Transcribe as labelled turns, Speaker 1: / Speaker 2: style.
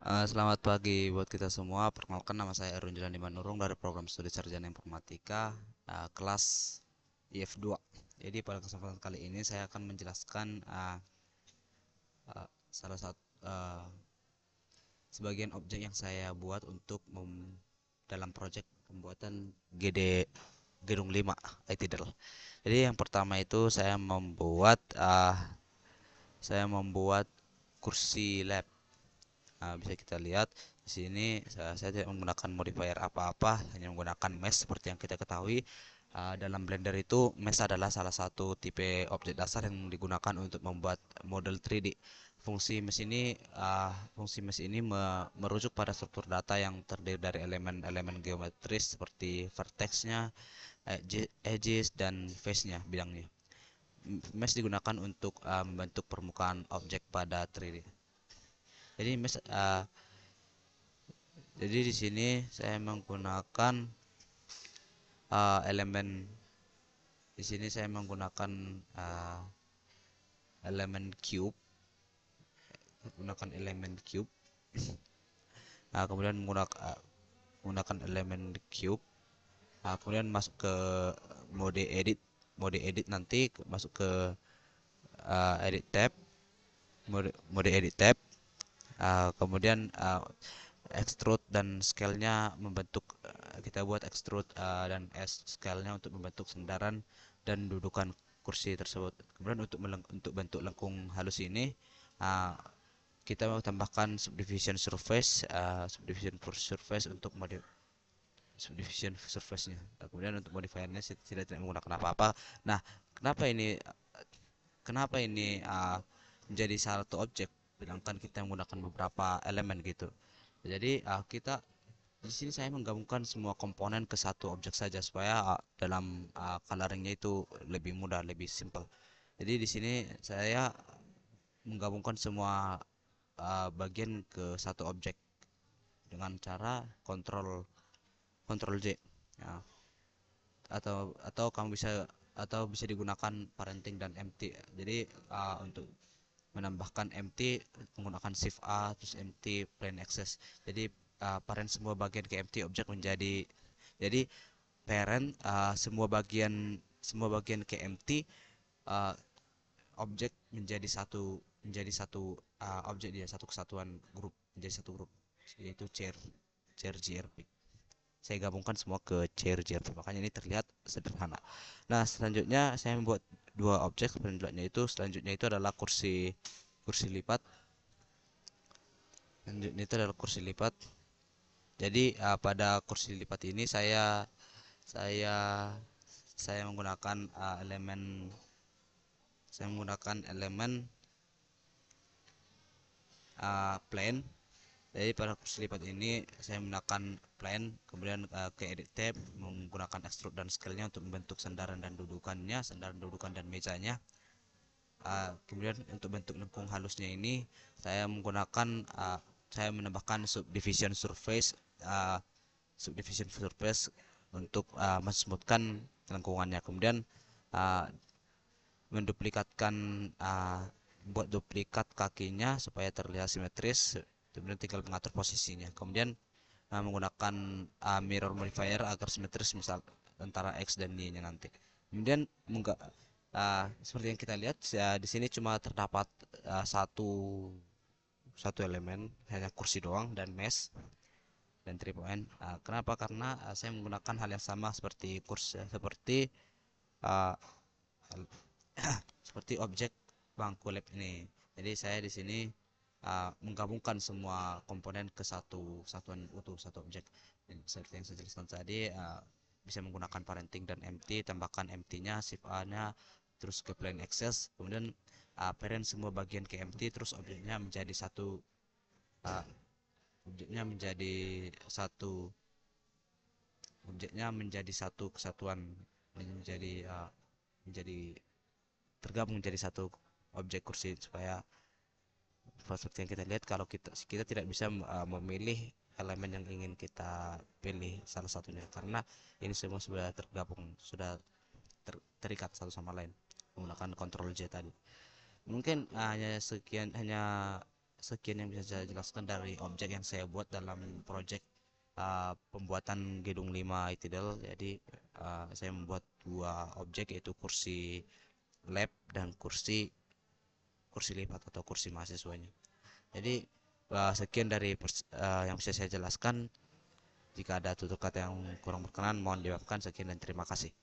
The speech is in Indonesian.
Speaker 1: Selamat pagi buat kita semua. Perkenalkan nama saya Erwin Jelani Manurung dari program studi sarjana informatika kelas IF2. Jadi pada kesempatan kali ini saya akan menjelaskan salah satu sebagian objek yang saya buat untuk dalam proyek pembuatan Gedung 5 ITDL. Jadi yang pertama itu saya membuat kursi lab. Bisa kita lihat di sini saya tidak menggunakan modifier apa-apa, hanya menggunakan mesh seperti yang kita ketahui. Dalam Blender itu mesh adalah salah satu tipe objek dasar yang digunakan untuk membuat model 3D. Fungsi mesh ini merujuk pada struktur data yang terdiri dari elemen-elemen geometris seperti vertexnya, edges, dan face-nya, bidangnya. Mesh digunakan untuk membentuk permukaan objek pada 3D. Jadi mesh Jadi di sini saya menggunakan elemen. Di sini saya menggunakan uh, elemen cube, kemudian menggunakan elemen cube, kemudian masuk ke mode edit, nanti masuk ke edit tab, mode edit tab, kemudian extrude dan scale-nya membentuk kita buat extrude dan scale-nya untuk membentuk sandaran dan dudukan kursi tersebut. Kemudian untuk bentuk lengkung halus ini uh, kita mau tambahkan subdivision surface untuk mode subdivision surface-nya. Kemudian untuk modifiernya saya tidak menggunakan apa-apa. Nah, kenapa ini kenapa ini menjadi satu objek sedangkan kita menggunakan beberapa elemen gitu. Jadi kita di sini saya menggabungkan semua komponen ke satu objek saja supaya dalam coloringnya itu lebih mudah, lebih simple. Jadi di sini saya menggabungkan semua bagian ke satu objek dengan cara kontrol kontrol J. Ya. Atau bisa digunakan parenting dan empty. Jadi untuk menambahkan empty menggunakan shift A terus empty plain access. Jadi parent semua bagian ke empty objek jadi parent semua bagian ke empty, uh, objek menjadi satu objek, dia satu kesatuan grup, menjadi satu grup, yaitu chair GRP. Saya gabungkan semua ke chair GRP, makanya ini terlihat sederhana. Nah, selanjutnya saya membuat dua objek selanjutnya itu adalah kursi kursi lipat. Selanjutnya itu adalah kursi lipat. Jadi pada kursi lipat ini saya saya menggunakan elemen plane. Jadi pada kursi lipat ini saya menggunakan plane, kemudian ke edit tab menggunakan extrude dan scale-nya untuk membentuk sandaran dudukan dan mejanya. Kemudian untuk bentuk lengkung halusnya ini saya menambahkan subdivision surface untuk mensmoothkan lengkungannya. Kemudian uh, menduplikatkan uh, buat duplikat kakinya supaya terlihat simetris. Kemudian tinggal mengatur posisinya. Kemudian menggunakan mirror modifier agar simetris, misal antara X dan Y nya nanti. Kemudian seperti yang kita lihat di sini cuma terdapat satu satu elemen, hanya kursi doang dan mesh dan 3 point. Kenapa? Karena saya menggunakan hal yang sama seperti uh, seperti objek bangku lab ini. Jadi saya di sini menggabungkan semua komponen ke satu satuan utuh, satu objek. Dan seperti yang saya jelaskan tadi, bisa menggunakan parenting dan empty, tambahkan empty-nya, shift A-nya, terus ke plain access, kemudian parent semua bagian ke empty, terus uh, objeknya menjadi satu objeknya menjadi satu kesatuan, menjadi tergabung menjadi satu objek kursi, supaya seperti yang kita lihat, kalau kita tidak bisa memilih elemen yang ingin kita pilih salah satunya, karena ini semua sudah tergabung, sudah terikat satu sama lain menggunakan kontrol J tadi. Mungkin hanya sekian, hanya sekian yang bisa saya jelaskan dari objek yang saya buat dalam proyek pembuatan gedung 5 ITIDL. Jadi saya membuat dua objek, yaitu kursi lab dan kursi kursi lipat atau kursi mahasiswanya. Jadi sekian dari yang bisa saya jelaskan. Jika ada tutur kata yang kurang berkenan, mohon dimaafkan. Sekian dan terima kasih.